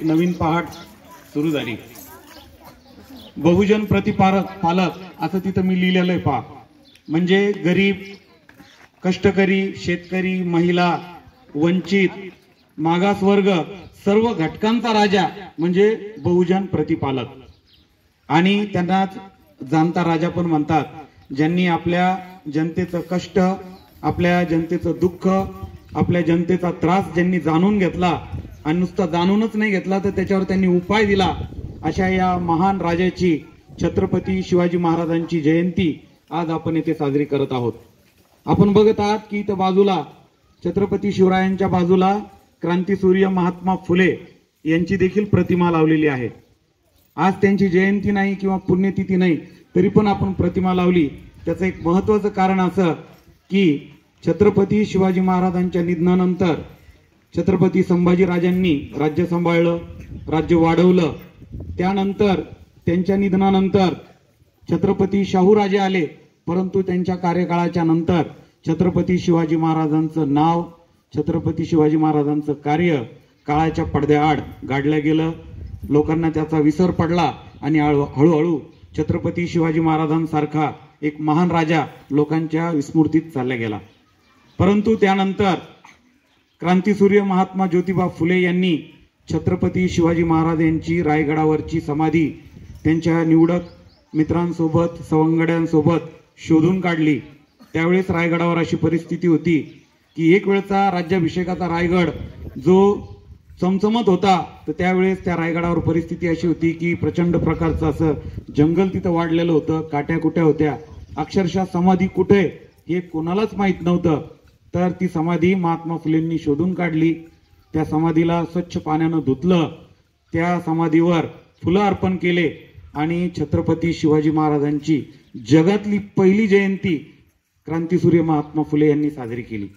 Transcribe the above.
नवीन पहाट सुरू झाली। बहुजन प्रतिपालक असं तिथं मी लिहिलेलं आहे पहा। म्हणजे गरीब, कष्टकरी, शेतकरी, महिला, वंचित, मागासवर्ग सर्व घटकांचा राजा म्हणजे बहुजन प्रतिपालक। आणि त्यांनाच जाणता राजा पण म्हणतात, ज्यांनी आपल्या जनतेचं कष्ट, आपल्या जनतेचं दुःख, आपल्या जनतेचा त्रास ज्यांनी जाणून घेतला आणि नुसता जाणूनच नाही घेतला तर त्याच्यावर त्यांनी उपाय दिला, अशा या महान राजाची छत्रपती शिवाजी महाराजांची जयंती आज आपण येथे साजरी करत आहोत। आपण बघत आहात की इथं बाजूला छत्रपती शिवरायांच्या बाजूला क्रांतीसूर्य महात्मा फुले यांची देखील प्रतिमा लावलेली आहे। आज त्यांची जयंती नाही किंवा पुण्यतिथी नाही तरी पण आपण प्रतिमा लावली। त्याचं एक महत्त्वाचं कारण असं की छत्रपती शिवाजी महाराजांच्या निधनानंतर छत्रपती संभाजी राजांनी राज्य सांभाळलं, राज्य वाढवलं। त्यानंतर त्यांच्या निधनानंतर छत्रपती शाहू राजे आले, परंतु त्यांच्या कार्यकाळाच्या नंतर छत्रपती शिवाजी महाराजांचं नाव, छत्रपती शिवाजी महाराजांचं कार्य काळाच्या पडद्याआड गाडलं गेलं। लोकांना त्याचा विसर पडला आणि हळूहळू छत्रपती शिवाजी महाराजांसारखा एक महान राजा लोकांच्या विस्मृतीत चालला गेला। परंतु त्यानंतर क्रांतीसूर्य महात्मा ज्योतिबा फुले यांनी छत्रपती शिवाजी महाराज यांची रायगडावरची समाधी त्यांच्या निवडक मित्रांसोबत, सवंगड्यांसोबत शोधून काढली। त्यावेळेस रायगडावर अशी परिस्थिती होती की एक वेळचा राज्याभिषेकाचा रायगड जो चमचमत होता, तर त्यावेळेस त्या रायगडावर परिस्थिती अशी होती की प्रचंड प्रकारचं असं जंगल तिथं वाढलेलं होतं, काट्याकुट्या होत्या, अक्षरशः समाधी कुठे हे कोणालाच माहित नव्हतं। तर ती समाधी महात्मा फुलेंनी शोधून काढली, त्या समाधीला स्वच्छ पाण्यानं धुतलं, त्या समाधीवर फुलं अर्पण केले आणि छत्रपती शिवाजी महाराजांची जगातली पहिली जयंती क्रांतीसूर्य महात्मा फुले यांनी साजरी केली।